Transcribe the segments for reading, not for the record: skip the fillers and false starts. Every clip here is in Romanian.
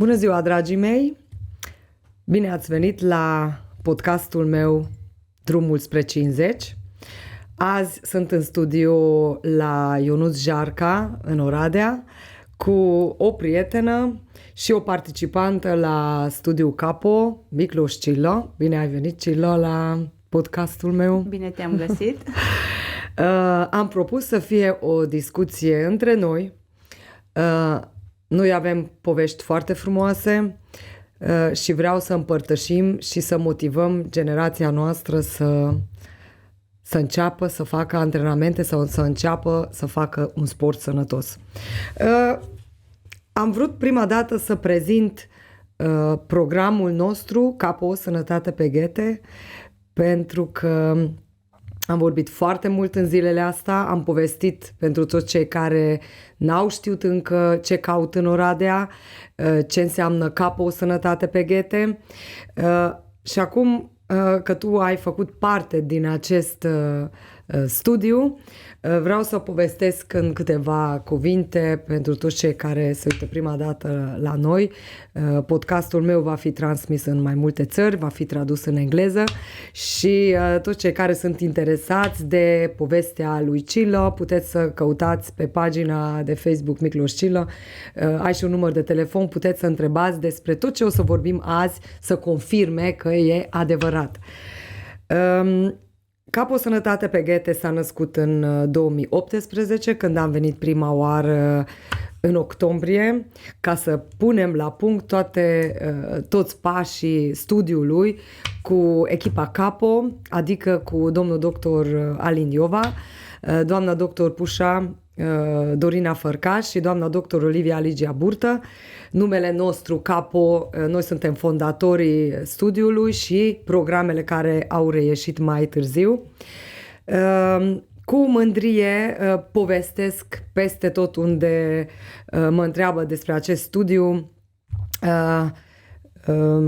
Bună ziua, dragii mei! Bine ați venit la podcastul meu Drumul spre 50. Azi sunt în studio la Ionuț Jarca, în Oradea, cu o prietenă și o participantă la studiu Capo, Micloș Cillo. Bine ai venit, Cillo, la podcastul meu. Bine te-am găsit! Am propus să fie o discuție între noi. Noi avem povești foarte frumoase și vreau să împărtășim și să motivăm generația noastră să înceapă să facă antrenamente sau să înceapă să facă un sport sănătos. Am vrut prima dată să prezint programul nostru Capo Sănătate pe Ghete, pentru că am vorbit foarte mult în zilele astea, am povestit pentru toți cei care n-au știut încă ce caut în Oradea, ce înseamnă Capo Sănătate pe Ghete. Și acum că tu ai făcut parte din acest studiu, vreau să povestesc în câteva cuvinte pentru toți cei care se uită prima dată la noi. Podcastul meu va fi transmis în mai multe țări, va fi tradus în engleză și toți cei care sunt interesați de povestea lui Cillo puteți să căutați pe pagina de Facebook Micloș Cillo. Ai și un număr de telefon, puteți să întrebați despre tot ce o să vorbim azi, să confirme că e adevărat. Capo Sănătate pe Ghete s-a născut în 2018, când am venit prima oară în octombrie, ca să punem la punct toți pașii studiului cu echipa Capo, adică cu domnul doctor Alin Iova, doamna doctor Pușa, Dorina Fărcaș și doamna doctor Olivia Ligia Burtă. Numele nostru Capo, noi suntem fondatorii studiului și programele care au reieșit mai târziu. Cu mândrie povestesc peste tot unde mă întreabă despre acest studiu.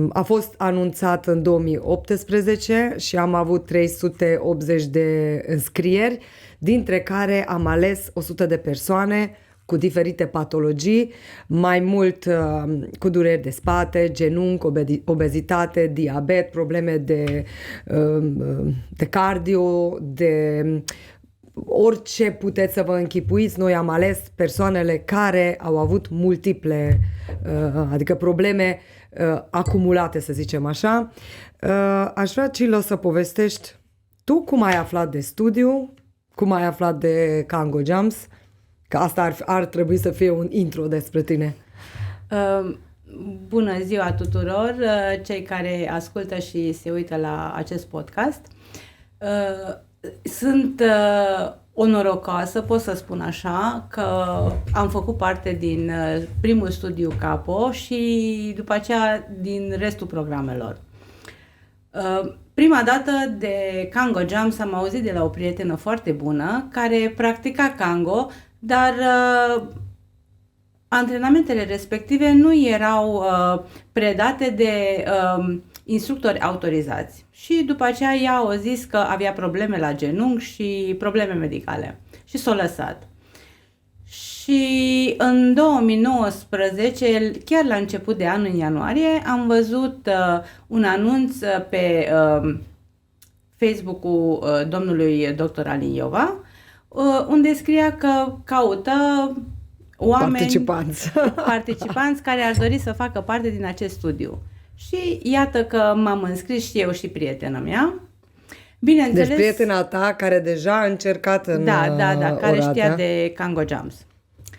A fost anunțat în 2018 și am avut 380 de înscrieri, dintre care am ales 100 de persoane cu diferite patologii, mai mult cu dureri de spate, genunchi, obezitate, diabet, probleme de cardio, de orice puteți să vă închipuiți. Noi am ales persoanele care au avut multiple, adică probleme acumulate, să zicem așa. Aș vrea, Cillo, să povestești tu cum ai aflat de studiu, cum ai aflat de Kango Jumps, că asta ar trebui să fie un intro despre tine. Bună ziua tuturor cei care ascultă și se uită la acest podcast. Sunt onorocoasă, pot să spun așa, că am făcut parte din primul studiu Capo și după aceea din restul programelor. Prima dată de Kango Jumps am auzit de la o prietenă foarte bună care practica Kango, dar antrenamentele respective nu erau predate de instructori autorizați. Și după aceea ea a zis că avea probleme la genunchi și probleme medicale și s-a lăsat. Și în 2019, chiar la început de an, în ianuarie, am văzut un anunț pe Facebook-ul domnului dr. Alin Iova, unde scria că caută oameni participanți care ar dori să facă parte din acest studiu. Și iată că m-am înscris și eu și prietena mea. Bineînțeles, deci prietena ta care deja a încercat în care Oradea. știa de Kango Jumps.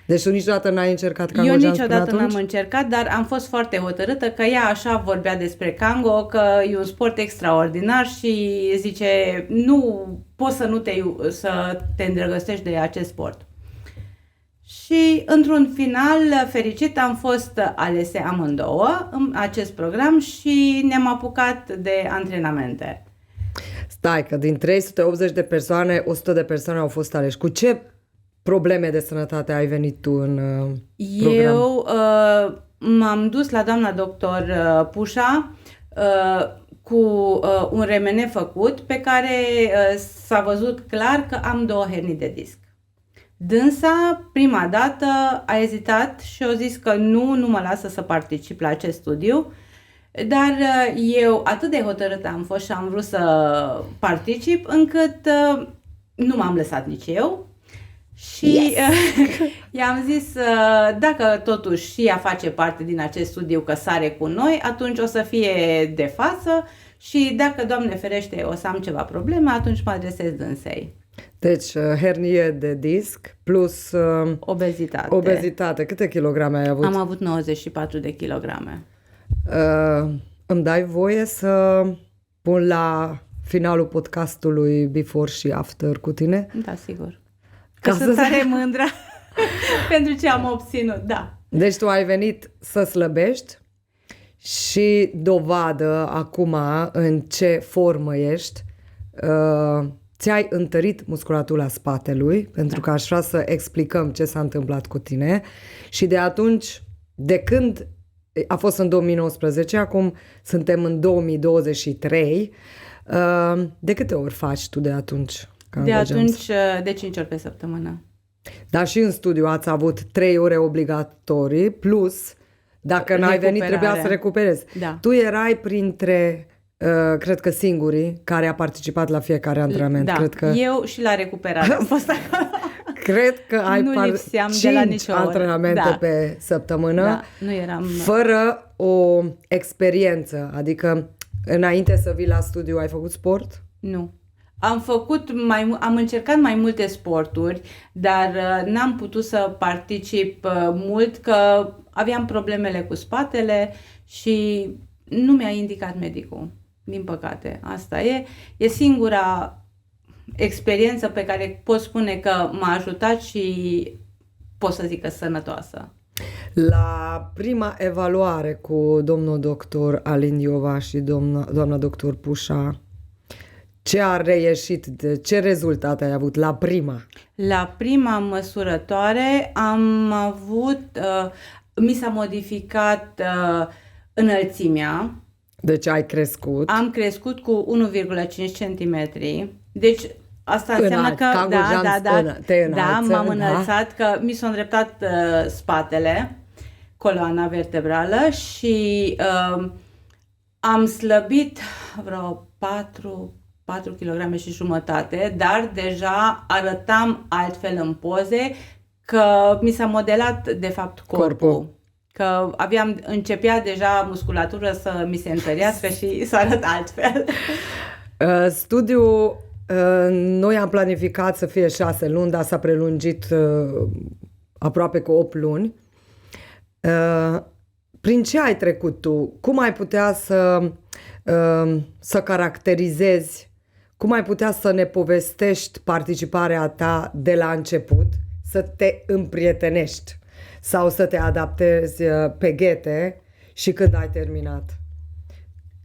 Deci tu niciodată n-ai încercat Kango Eu Jumps niciodată până atunci? n-am încercat, dar am fost foarte hotărâtă că ea așa vorbea despre Kango, că e un sport extraordinar și zice, nu poți să te îndrăgostești de acest sport. Și într-un final fericit am fost alese amândouă în acest program și ne-am apucat de antrenamente. Stai, că din 380 de persoane, 100 de persoane au fost aleși. Cu ce probleme de sănătate ai venit tu în program? Eu m-am dus la doamna doctor Pușa cu un remene făcut pe care s-a văzut clar că am 2 hernii de disc. Dânsa, prima dată, a ezitat și a zis că nu mă lasă să particip la acest studiu, dar eu atât de hotărâtă am fost și am vrut să particip, încât nu m-am lăsat nici eu. Și i-am zis, dacă totuși și ea face parte din acest studiu, că sare cu noi, atunci o să fie de față și dacă, Doamne ferește, o să am ceva probleme, atunci mă adresez dânsei. Deci, hernie de disc plus Obezitate. Câte kilograme ai avut? Am avut 94 de kilograme. Îmi dai voie să pun la finalul podcastului before și after cu tine? Da, sigur. Că sunt tare mândră pentru ce am obținut, da. Deci tu ai venit să slăbești și dovadă acum în ce formă ești. Ți-ai întărit musculatura spatelui, pentru că aș vrea să explicăm ce s-a întâmplat cu tine. Și de atunci, de când a fost în 2019, acum suntem în 2023, de câte ori faci tu de atunci? De atunci, de 5 ori pe săptămână. Dar și în studiu ați avut 3 ore obligatorii, plus, dacă n-ai venit, trebuia să recuperezi. Da. Tu erai printre, cred că singurii, care a participat la fiecare antrenament. Da, cred că... eu și la recuperare am fost acolo. Cred că ai nu lipseam de la nicio oră. antrenamente pe săptămână, da, nu eram... fără o experiență. Adică, înainte să vii la studiu, ai făcut sport? Nu. Am încercat mai multe sporturi, dar n-am putut să particip mult, că aveam problemele cu spatele și nu mi-a indicat medicul, din păcate. Asta e singura experiență pe care pot spune că m-a ajutat și pot să zic că sănătoasă. La prima evaluare cu domnul doctor Alin Iova și doamna doctor Pușa, ce a reieșit, ce rezultate ai avut la prima? La prima măsurătoare am avut, mi s-a modificat înălțimea. Deci ai crescut. Am crescut cu 1,5 cm. Deci asta înseamnă că m-am înălțat, că mi s-a îndreptat spatele, coloana vertebrală și am slăbit vreo 4 kg și jumătate, dar deja arătam altfel în poze, că mi s-a modelat de fapt corpul. Că începea deja musculatură să mi se întărească și să arăt altfel. Studiul, noi am planificat să fie 6 luni, dar s-a prelungit aproape cu 8 luni. Prin ce ai trecut tu? Cum ai putea să caracterizezi, cum ai putea să ne povestești participarea ta de la început, să te împrietenești sau să te adaptezi pe ghete și când ai terminat?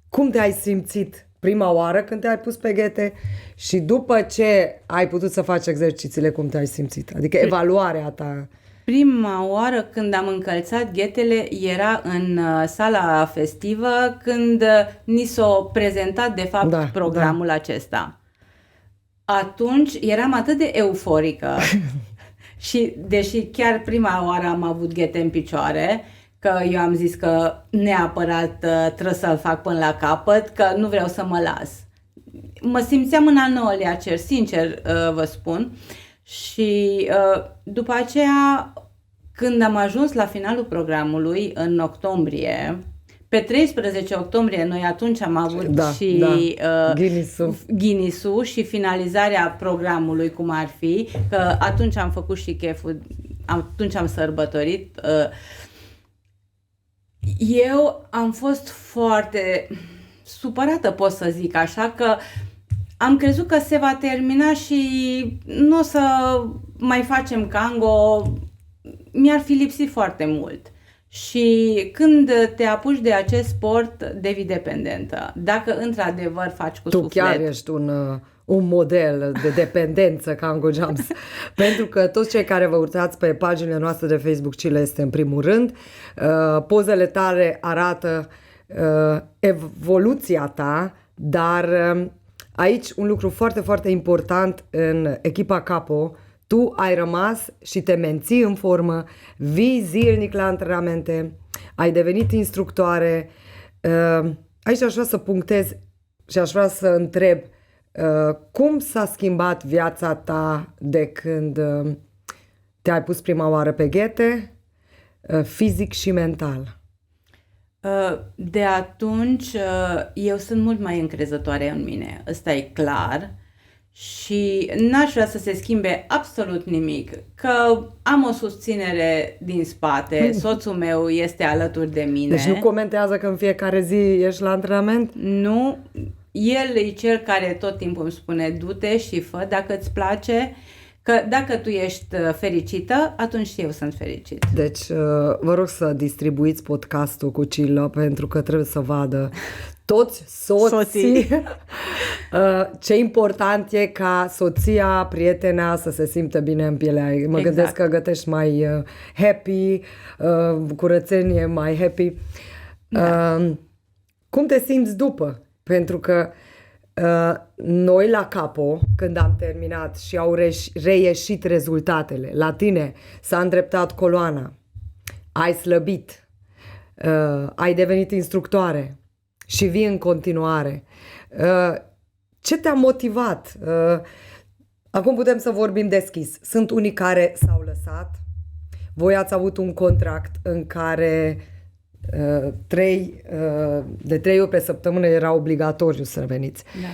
Cum te-ai simțit prima oară când te-ai pus pe ghete și după ce ai putut să faci exercițiile, cum te-ai simțit? Adică evaluarea ta. Prima oară când am încălțat ghetele era în sala festivă, când ni s-a prezentat de fapt programul acesta. Atunci eram atât de euforică și deși chiar prima oară am avut ghete în picioare, că eu am zis că neapărat trebuie să-l fac până la capăt, că nu vreau să mă las. Mă simțeam în al 9-lea cer, sincer vă spun. Și după aceea, când am ajuns la finalul programului în octombrie, pe 13 octombrie, noi atunci am avut Guinness-ul și finalizarea programului, cum ar fi, că atunci am făcut și cheful, atunci am sărbătorit. Eu am fost foarte supărată, pot să zic așa, că am crezut că se va termina și nu o să mai facem cango, mi-ar fi lipsit foarte mult. Și când te apuci de acest sport, devii dependentă. Dacă într-adevăr faci cu suflet. Tu chiar ești un model de dependență Cango Jumps. Pentru că toți cei care vă uitați pe paginile noastre de Facebook, Cile este în primul rând, pozele tale arată evoluția ta, dar aici un lucru foarte, foarte important în echipa Capo, tu ai rămas și te menții în formă, vii zilnic la antrenamente, ai devenit instructoare. Aici aș vrea să punctez și aș vrea să întreb cum s-a schimbat viața ta de când te-ai pus prima oară pe ghete, fizic și mental? De atunci eu sunt mult mai încrezătoare în mine, ăsta e clar, și n-aș vrea să se schimbe absolut nimic, că am o susținere din spate, soțul meu este alături de mine. Deci nu comentează că în fiecare zi ești la antrenament? Nu, el e cel care tot timpul îmi spune du-te și fă dacă îți place, că dacă tu ești fericită, atunci și eu sunt fericit. Deci vă rog să distribuiți podcastul cu Cilla, pentru că trebuie să vadă toți soții. Ce important e ca soția, prietena să se simtă bine în pielea ei. Mă gândesc că gătești mai happy, curățenie mai happy. Cum te simți după? Pentru că noi la Capo, când am terminat și au reieșit rezultatele, la tine s-a îndreptat coloana, ai slăbit, ai devenit instructoare și vii în continuare. Ce te-a motivat? Acum putem să vorbim deschis. Sunt unii care s-au lăsat. Voi ați avut un contract în care de 3 ori pe săptămână era obligatoriu să veniți. Da.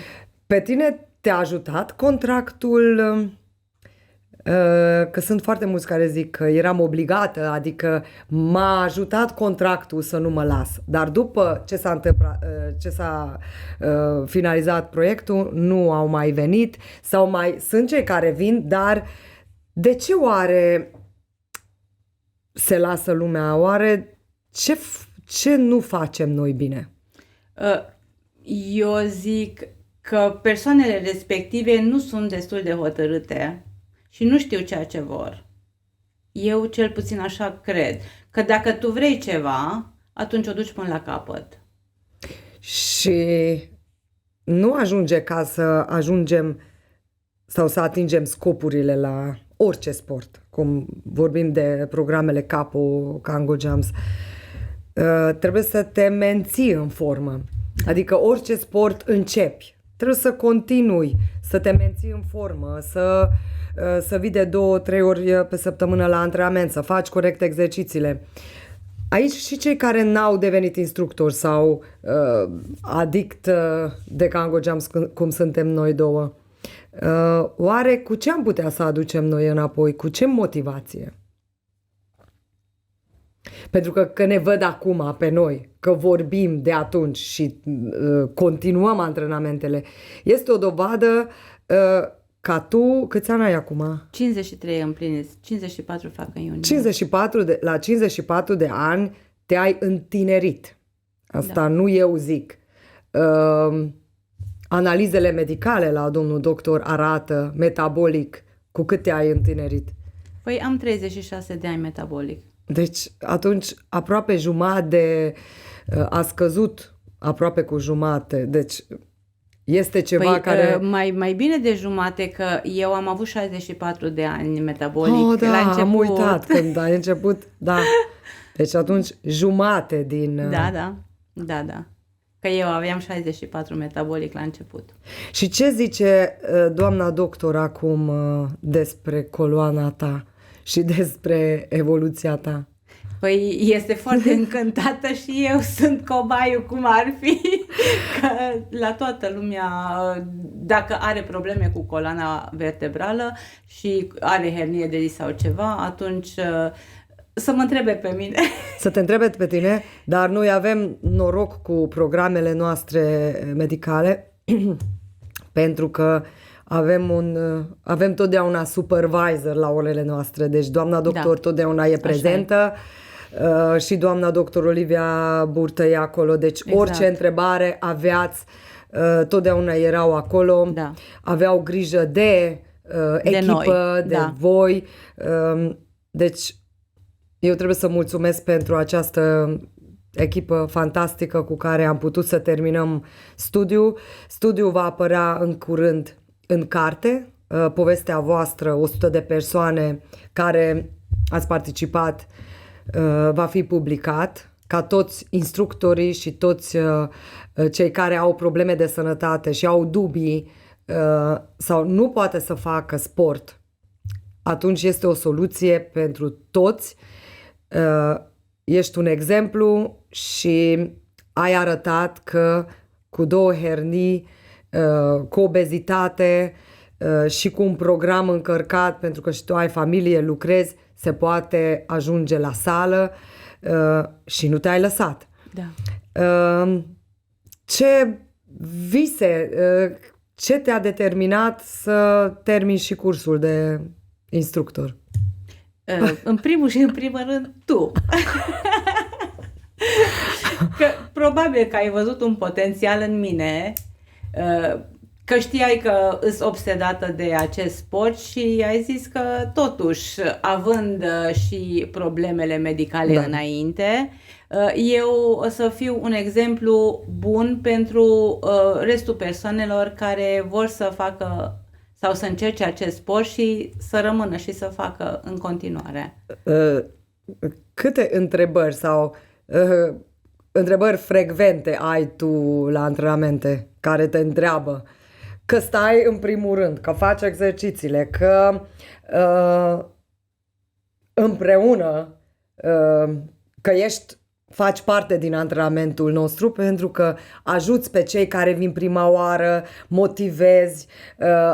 Pe tine te-a ajutat contractul? Că sunt foarte mulți care zic că eram obligată, adică m-a ajutat contractul să nu mă las. Dar după ce s-a întâmplat, ce s-a finalizat proiectul, nu au mai venit sau mai sunt cei care vin, dar de ce oare se lasă lumea? Oare ce nu facem noi bine? Eu zic că persoanele respective nu sunt destul de hotărâte și nu știu ceea ce vor. Eu cel puțin așa cred. Că dacă tu vrei ceva, atunci o duci până la capăt. Și nu ajunge ca să ajungem sau să atingem scopurile la orice sport. Cum vorbim de programele Capo, Kango Jumps. Trebuie să te menții în formă. Adică orice sport începi. Trebuie să continui, să te menții în formă, să vii de 2-3 ori pe săptămână la antrenament, să faci corect exercițiile. Aici și cei care n-au devenit instructori sau adict de Kango Jumps, cum suntem noi două, oare cu ce am putea să aducem noi înapoi? Cu ce motivație? Pentru că ne văd acum pe noi, că vorbim de atunci și continuăm antrenamentele, este o dovadă ca tu, câți ani ai acum? 53 împliniți, 54 fac în iunie. La 54 de ani te-ai întinerit. Asta nu eu zic. Analizele medicale la domnul doctor arată metabolic cu cât te-ai întinerit. Păi am 36 de ani metabolic. Deci atunci aproape jumătate a scăzut aproape cu jumătate. Deci este ceva care... Mai bine de jumate, că eu am avut 64 de ani metabolic da, la început. am uitat când ai început. Da. Deci atunci jumate din... Da. Că eu aveam 64 metabolic la început. Și ce zice doamna doctor acum despre coloana ta și despre evoluția ta? Păi este foarte încântată și eu sunt cobaiul, cum ar fi, că la toată lumea, dacă are probleme cu coloana vertebrală și are hernie de disc sau ceva, atunci să mă întrebe pe mine. Să te întrebe pe tine, dar noi avem noroc cu programele noastre medicale pentru că avem totdeauna supervisor la orele noastre, deci doamna doctor totdeauna e prezentă și doamna doctor Olivia Burtă e acolo, deci orice întrebare aveați, totdeauna erau acolo, aveau grijă de echipă, de voi, deci eu trebuie să mulțumesc pentru această echipă fantastică cu care am putut să terminăm studiul. Studiul va apărea în curând în carte, povestea voastră, 100 de persoane care ați participat, va fi publicat, ca toți instructorii și toți cei care au probleme de sănătate și au dubii sau nu poate să facă sport, atunci este o soluție pentru toți. Ești un exemplu și ai arătat că cu 2 hernii, cu obezitate și cu un program încărcat, pentru că și tu ai familie, lucrezi, se poate ajunge la sală și nu te-ai lăsat. Da. Ce vise, ce te-a determinat să termini și cursul de instructor? În primul și în primul rând, tu. Că, probabil că ai văzut un potențial în mine, că știai că îs obsedată de acest sport și ai zis că totuși, având și problemele medicale înainte, eu o să fiu un exemplu bun pentru restul persoanelor care vor să facă sau să încerce acest sport și să rămână și să facă în continuare. Câte întrebări sau întrebări frecvente ai tu la antrenamente care te întreabă? Că stai în primul rând, că faci exercițiile, că împreună, că faci parte din antrenamentul nostru, pentru că ajuți pe cei care vin prima oară, motivezi,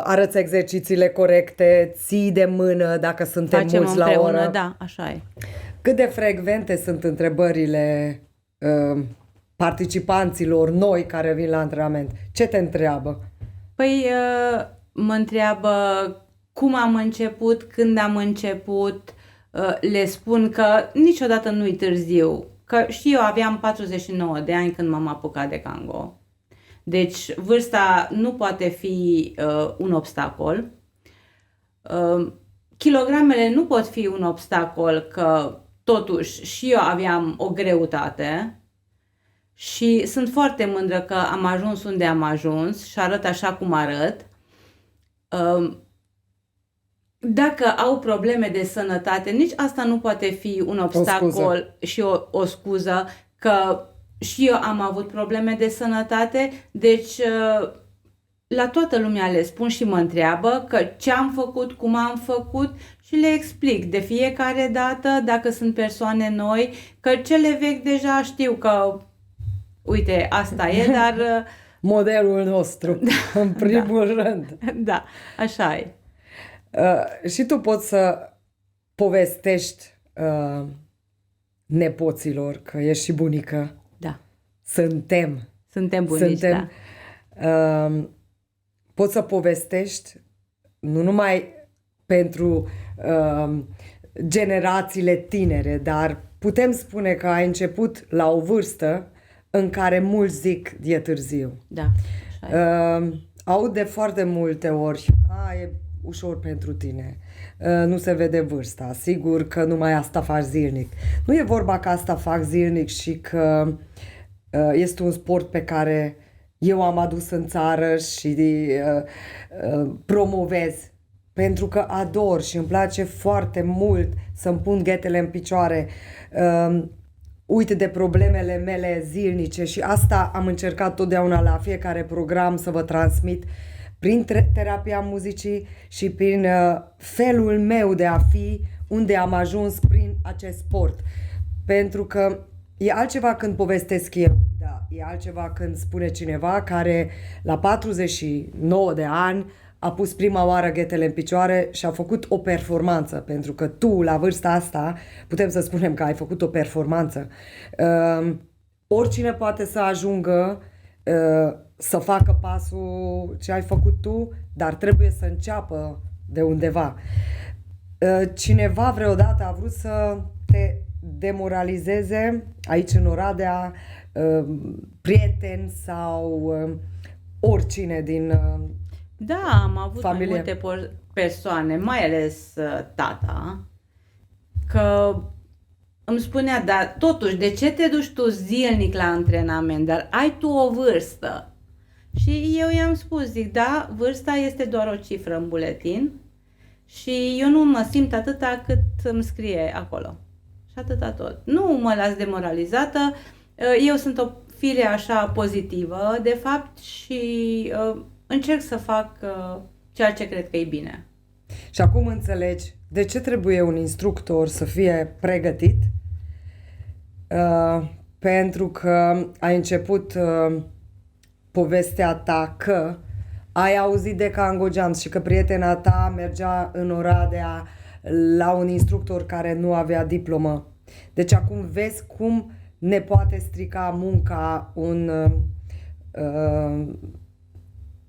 arăți exercițiile corecte, ții de mână dacă suntem Facem mulți la împreună, oră. da, așa e. Cât de frecvente sunt întrebările participanților noi care vin la antrenament? Ce te întreabă? Păi mă întreabă cum am început, când am început, le spun că niciodată nu-i târziu, că și eu aveam 49 de ani când m-am apucat de Kango. Deci vârsta nu poate fi un obstacol. Kilogramele nu pot fi un obstacol, că totuși și eu aveam o greutate. Și sunt foarte mândră că am ajuns unde am ajuns și arăt așa cum arăt. Dacă au probleme de sănătate, nici asta nu poate fi un obstacol și o scuză, că și eu am avut probleme de sănătate, deci la toată lumea le spun și mă întreabă că ce am făcut, cum am făcut și le explic de fiecare dată, dacă sunt persoane noi, că cele vechi deja știu că uite, asta e, dar... Modelul nostru, în primul rând. Da, așa e. Și tu poți să povestești nepoților că ești și bunică. Da. Suntem bunici, da. Poți să povestești nu numai pentru generațiile tinere, dar putem spune că ai început la o vârstă în care mulți zic e târziu. Da, așa e. Aud de foarte multe ori, e ușor pentru tine, nu se vede vârsta, sigur că numai asta faci zilnic. Nu e vorba că asta fac zilnic și că este un sport pe care eu am adus în țară și promovez, pentru că ador și îmi place foarte mult să-mi pun ghetele în picioare, uit de problemele mele zilnice și asta am încercat totdeauna la fiecare program să vă transmit prin terapia muzicii și prin felul meu de a fi, unde am ajuns prin acest sport. Pentru că e altceva când povestesc eu, da, e altceva când spune cineva care la 49 de ani a pus prima oară ghetele în picioare și a făcut o performanță, pentru că tu, la vârsta asta, putem să spunem că ai făcut o performanță. Oricine poate să ajungă să facă pasul ce ai făcut tu, dar trebuie să înceapă de undeva. Cineva vreodată a vrut să te demoralizeze aici în Oradea, prieteni sau oricine din Da, am avut familie. mai multe persoane, mai ales tata, că îmi spunea, dar totuși, de ce te duci tu zilnic la antrenament? Dar ai tu o vârstă. Și eu i-am spus, zic, da, vârsta este doar o cifră în buletin și eu nu mă simt atâta cât îmi scrie acolo. Și atâta tot. Nu mă las demoralizată, eu sunt o fire așa pozitivă, de fapt, și încerc să fac ceea ce cred că e bine. Și acum înțelegi de ce trebuie un instructor să fie pregătit, pentru că ai început povestea ta că ai auzit de Kango Jumps și că prietena ta mergea în Oradea la un instructor care nu avea diplomă. Deci acum vezi cum ne poate strica munca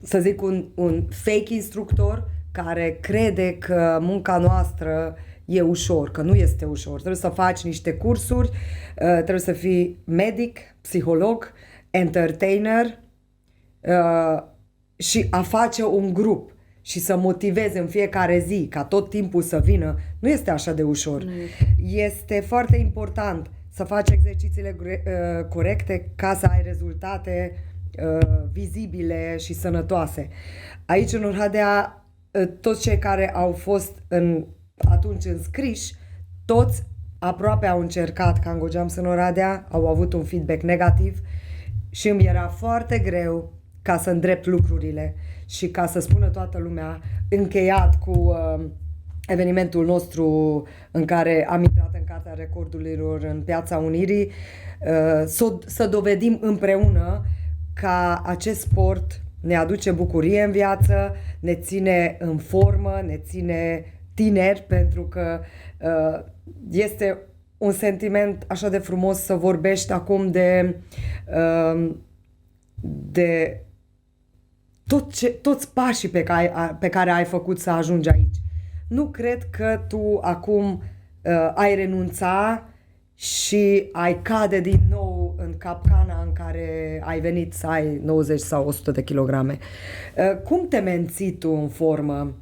să zic un fake instructor care crede că munca noastră e ușor, că nu este ușor. Trebuie să faci niște cursuri, trebuie să fii medic, psiholog, entertainer și a face un grup și să motivezi în fiecare zi ca tot timpul să vină, nu este așa de ușor. Este foarte important să faci exercițiile corecte ca să ai rezultate vizibile și sănătoase. Aici în Oradea, toți cei care au fost atunci înscriși, toți aproape au încercat Kango Jumps în Oradea, au avut un feedback negativ și îmi era foarte greu ca să îndrept lucrurile și ca să spună toată lumea, încheiat cu evenimentul nostru în care am intrat în Cartea Recordurilor în Piața Unirii, să dovedim împreună că acest sport ne aduce bucurie în viață, ne ține în formă, ne ține tineri, pentru că este un sentiment așa de frumos să vorbești acum de toți pașii pe care ai făcut să ajungi aici. Nu cred că tu acum ai renunța și ai cade din nou în capcana în care ai venit să ai 90 sau 100 de kilograme. Cum te menții tu în formă?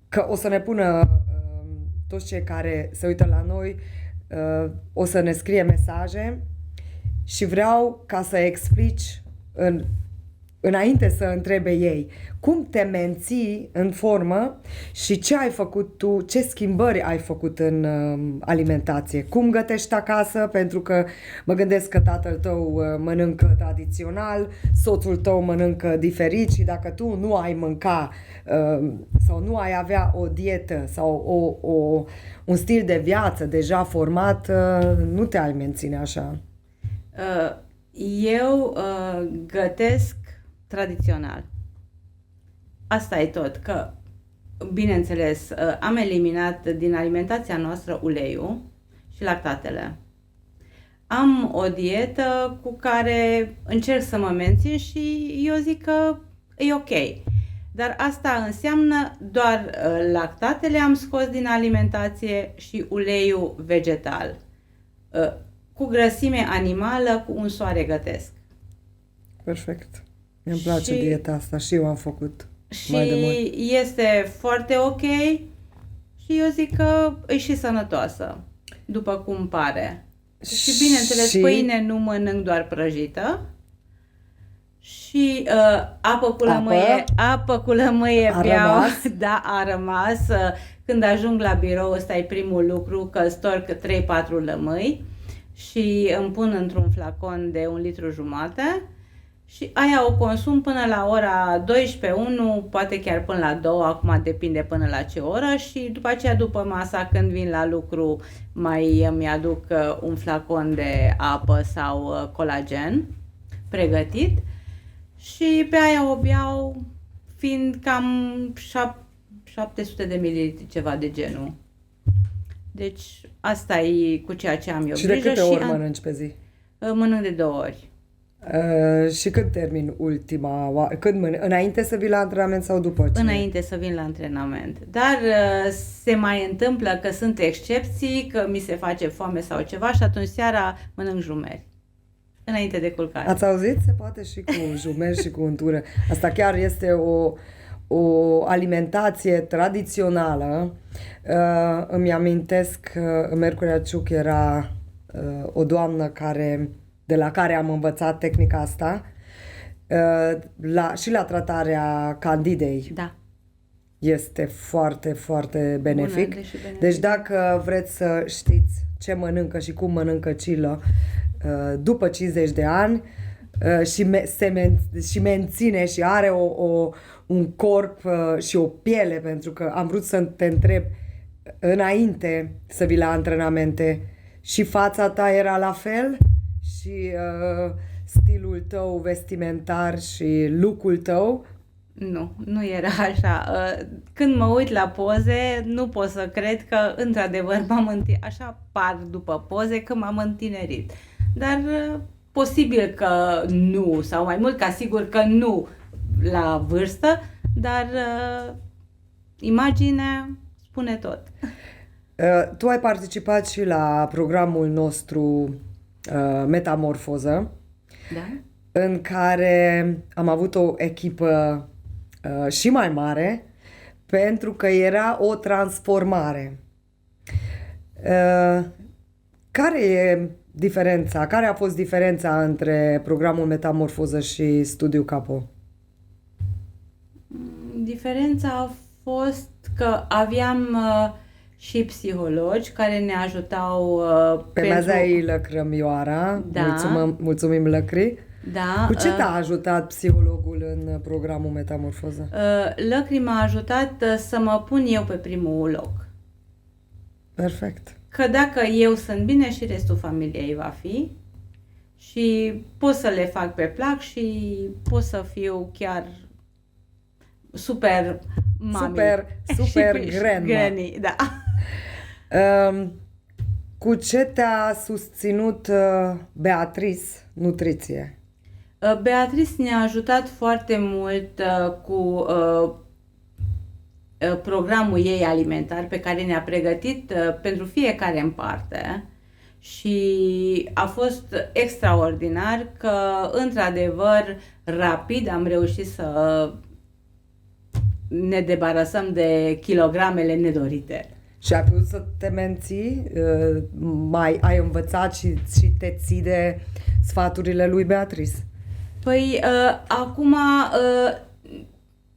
Că o să ne pună toți cei care se uită la noi, o să ne scrie mesaje și vreau ca să explici înainte să întrebe ei, cum te menții în formă și ce ai făcut tu, ce schimbări ai făcut în alimentație, cum gătești acasă, pentru că mă gândesc că tatăl tău mănâncă tradițional, soțul tău mănâncă diferit și dacă tu nu ai mânca sau nu ai avea o dietă sau un stil de viață deja format, nu te ai menține așa. Eu gătesc tradițional. Asta e tot, că, bineînțeles, am eliminat din alimentația noastră uleiul și lactatele. Am o dietă cu care încerc să mă mențin și eu zic că e ok. Dar asta înseamnă doar lactatele am scos din alimentație și uleiul vegetal. Cu grăsime animală, cu un soare gătesc. Perfect. Mi-mi place dieta asta și eu am făcut mai de mult. Și este foarte ok și eu zic că e și sănătoasă, după cum pare. Și bineînțeles, pâine nu mănânc doar prăjită. Și apă cu lămâie beau, da, a rămas. Când ajung la birou, ăsta e primul lucru, că storc 3-4 lămâi și îmi pun într-un flacon de 1,5 litru și aia o consum până la ora 12, 1, poate chiar până la 2, acum depinde până la ce oră, și după aceea, după masa, când vin la lucru, mai îmi aduc un flacon de apă sau colagen pregătit și pe aia o beau fiind cam 700 de mililitri, ceva de genul. Deci asta e cu ceea ce am eu. Și de câte ori mănânci pe zi? Mănânc de 2 ori. Și când termin ultima oară? Înainte să vii la antrenament sau după ce? Înainte să vin la antrenament. Dar se mai întâmplă că sunt excepții, că mi se face foame sau ceva și atunci seara mănânc jumeri. Înainte de culcare. Ați auzit? Se poate și cu jumeri și cu untură. Asta chiar este o alimentație tradițională. Îmi amintesc că în Miercurea Ciuc era o doamnă de la care am învățat tehnica asta Și la tratarea candidei Da. este foarte, foarte benefic. Bună, benefic. Deci dacă vreți să știți ce mănâncă și cum mănâncă Cilă după 50 de ani și menține și are un corp și o piele, pentru că am vrut să te întreb înainte să vii la antrenamente, și fața ta era la fel și stilul tău vestimentar și look-ul tău? Nu era așa. Când mă uit la poze, nu pot să cred că, într-adevăr, așa par după poze că m-am întinerit. Dar posibil că nu, sau mai mult ca sigur că nu la vârstă, dar imaginea spune tot. Tu ai participat și la programul nostru Metamorfoză, Da? în care am avut o echipă și mai mare, pentru că era o transformare. Care e diferența? Care a fost diferența între programul Metamorfoză și Studiu Capo? Diferența a fost că aveam și psihologi care ne ajutau Pe Mazai Lăcrămioara, Da. mulțumim Lăcri. Da, Cu ce te-a ajutat psihologul în programul Metamorfoză? Lăcri m-a ajutat să mă pun eu pe primul loc. Perfect. Că dacă eu sunt bine, și restul familiei va fi. Și pot să le fac pe plac și pot să fiu chiar super mami. Super și grandma. granny, da. Cu ce te-a susținut Beatrice Nutriție? Beatrice ne-a ajutat foarte mult cu programul ei alimentar pe care ne-a pregătit pentru fiecare în parte și a fost extraordinar că, într-adăvăr, rapid am reușit să ne debarasăm de kilogramele nedorite. Și ai putut să te menții? Mai ai învățat și te ții de sfaturile lui Beatrice? Păi, acum,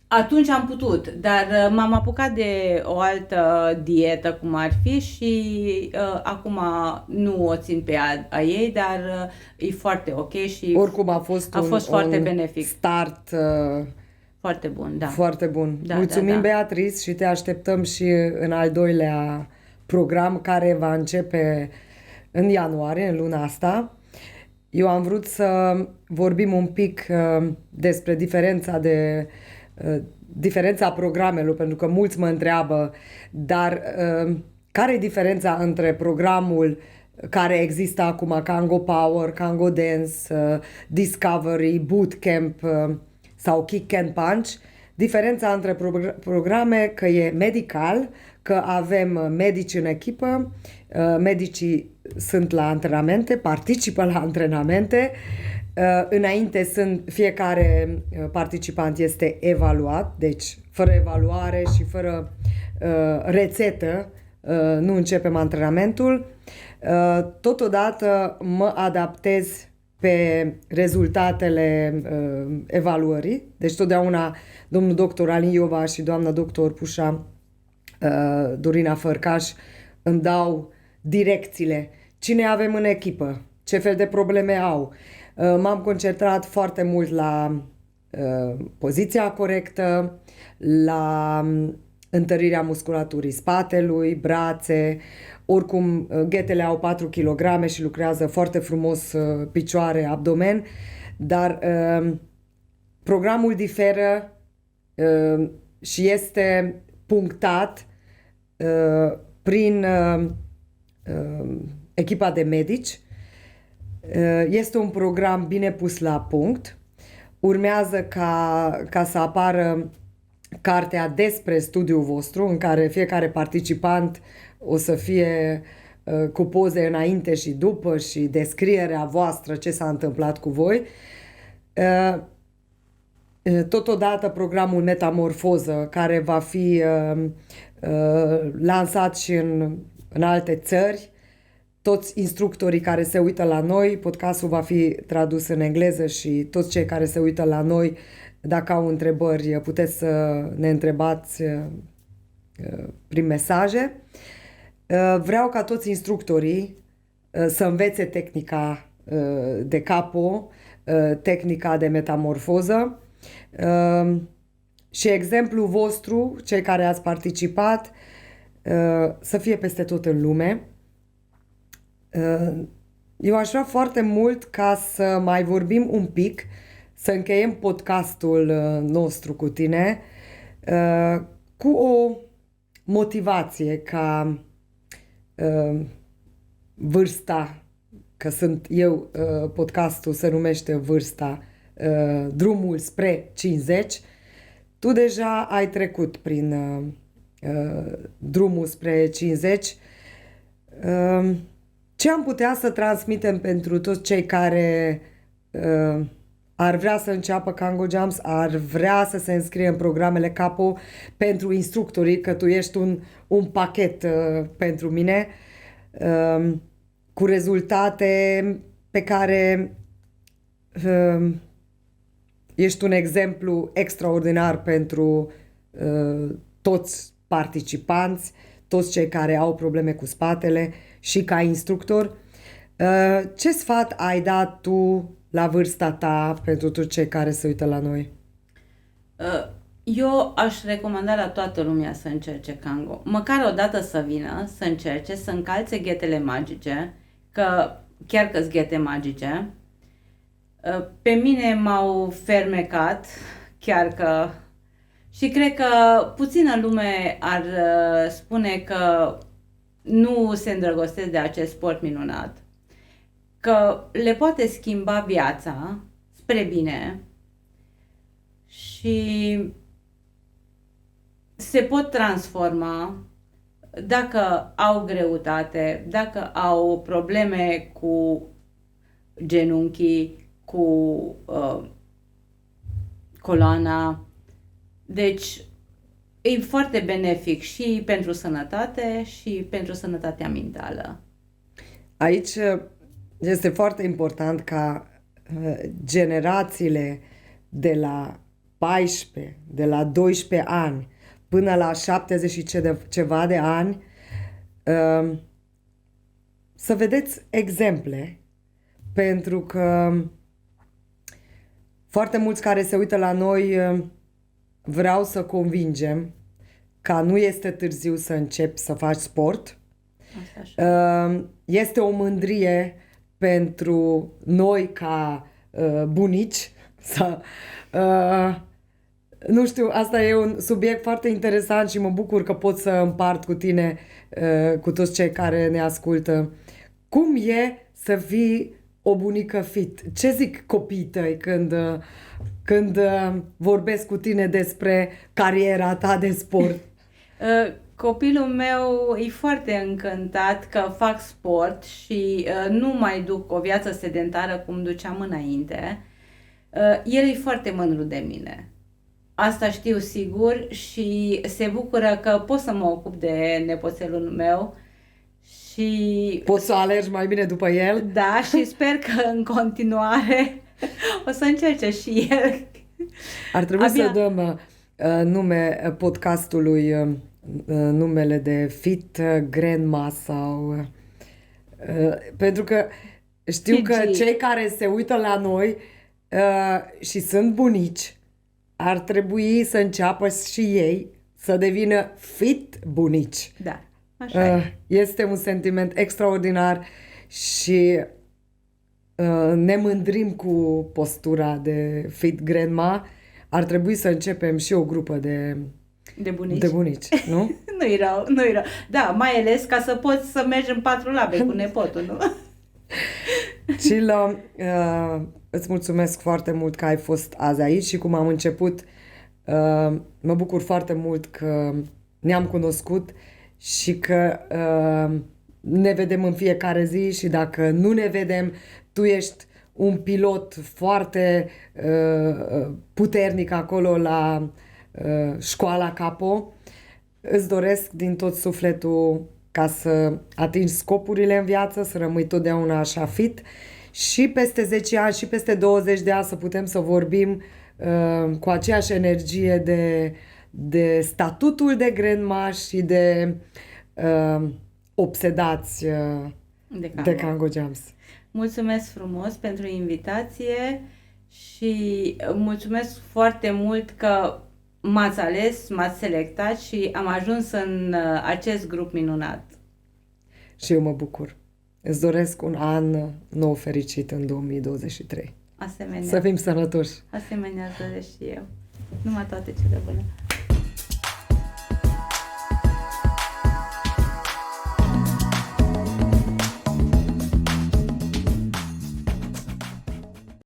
atunci am putut, dar m-am apucat de o altă dietă, cum ar fi, și acum nu o țin pe a ei, dar e foarte ok și Oricum a fost foarte benefic. Start foarte bun, da. Foarte bun. Da, Mulțumim, da. Beatrice, și te așteptăm și în al doilea program, care va începe în ianuarie, în luna asta. Eu am vrut să vorbim un pic despre diferența programelor, pentru că mulți mă întreabă, dar care e diferența între programul care există acum, Kango Power, Kango Dance, Discovery, Bootcamp sau Kick and Punch? Diferența între programe că e medical, că avem medici în echipă, medicii sunt la antrenamente, participă la antrenamente, înainte fiecare participant este evaluat, deci fără evaluare și fără rețetă nu începem antrenamentul. Totodată mă adaptez pe rezultatele evaluării, deci totdeauna domnul doctor Alin Iova și doamna doctor Pușa Dorina Fărcaș îmi dau direcțiile. Cine avem în echipă? Ce fel de probleme au? M-am concentrat foarte mult la poziția corectă, la întărirea musculaturii spatelui, brațe. Oricum, ghetele au 4 kg și lucrează foarte frumos picioare, abdomen, dar programul diferă și este punctat prin echipa de medici. Este un program bine pus la punct. Urmează ca să apară cartea despre studiul vostru, în care fiecare participant o să fie cu poze înainte și după și descrierea voastră ce s-a întâmplat cu voi. Totodată programul Metamorfoză, care va fi lansat și în alte țări. toți instructorii care se uită la noi, podcastul va fi tradus în engleză și toți cei care se uită la noi, dacă au întrebări, puteți să ne întrebați prin mesaje. Vreau ca toți instructorii să învețe tehnica de capo, tehnica de metamorfoză și exemplul vostru, cei care ați participat, să fie peste tot în lume. Eu aș vrea foarte mult ca să mai vorbim un pic, să încheiem podcastul nostru cu tine cu o motivație ca vârsta, că sunt eu, podcastul se numește Vârsta, drumul spre 50. Tu deja ai trecut prin drumul spre 50. Ce am putea să transmitem pentru toți cei care ar vrea să înceapă Kango Jumps, ar vrea să se înscrie în programele CAPO pentru instructorii, că tu ești un pachet pentru mine, cu rezultate pe care ești un exemplu extraordinar pentru toți participanți, toți cei care au probleme cu spatele și ca instructor. Ce sfat ai dat tu la vârsta ta pentru toți cei care se uită la noi? Eu aș recomanda la toată lumea să încerce Kango. Măcar o dată să vină, să încerce, să încalțe ghetele magice, că chiar că-s ghete magice. Pe mine m-au fermecat, chiar că... Și cred că puțină lume ar spune că nu se îndrăgostesc de acest sport minunat, că le poate schimba viața spre bine și se pot transforma dacă au greutate, dacă au probleme cu genunchii, cu coloana. Deci e foarte benefic și pentru sănătate și pentru sănătatea mentală. Aici este foarte important ca generațiile de la 14, de la 12 ani până la 70 și ceva de ani să vedeți exemple, pentru că foarte mulți care se uită la noi vreau să convingem că nu este târziu să începi să faci sport. Este o mândrie pentru noi ca bunici să... Nu știu, asta e un subiect foarte interesant și mă bucur că pot să împart cu tine, cu toți cei care ne ascultă. Cum e să fii o bunică fit? Ce zic copiii tăi când vorbesc cu tine despre cariera ta de sport? Copilul meu e foarte încântat că fac sport și nu mai duc o viață sedentară cum duceam înainte. El e foarte mândru de mine. Asta știu sigur și se bucură că pot să mă ocup de nepoțelul meu și... Poți să alergi mai bine după el? Da, și sper că în continuare o să încerce și el. Ar trebui să dăm nume podcastului, numele de Fit Grandma sau... pentru că știu Gigi. că cei care se uită la noi și sunt bunici, ar trebui să înceapă și ei să devină fit bunici. Da, așa e. Este un sentiment extraordinar și ne mândrim cu postura de fit grandma. Ar trebui să începem și o grupă de bunici, nu? Nu-i rău, nu-i rău. Da, mai ales ca să poți să mergi în 4 labe cu nepotul, nu? Cila, îți mulțumesc foarte mult că ai fost azi aici și cum am început, mă bucur foarte mult că ne-am cunoscut și că ne vedem în fiecare zi și dacă nu ne vedem, tu ești un pilot foarte puternic acolo la școala Capo. Îți doresc din tot sufletul ca să atingi scopurile în viață, să rămâi totdeauna așa fit și peste 10 ani și peste 20 de ani să putem să vorbim cu aceeași energie de statutul de grandma și de obsedați de Kango Jams. Mulțumesc frumos pentru invitație și mulțumesc foarte mult că m-ați ales, m-ați selectat și am ajuns în acest grup minunat. Și eu mă bucur. Îți doresc un an nou fericit în 2023. Asemenea. Să fim sănătoși. Asemenea, îți doresc și eu. Numai toate cele bune.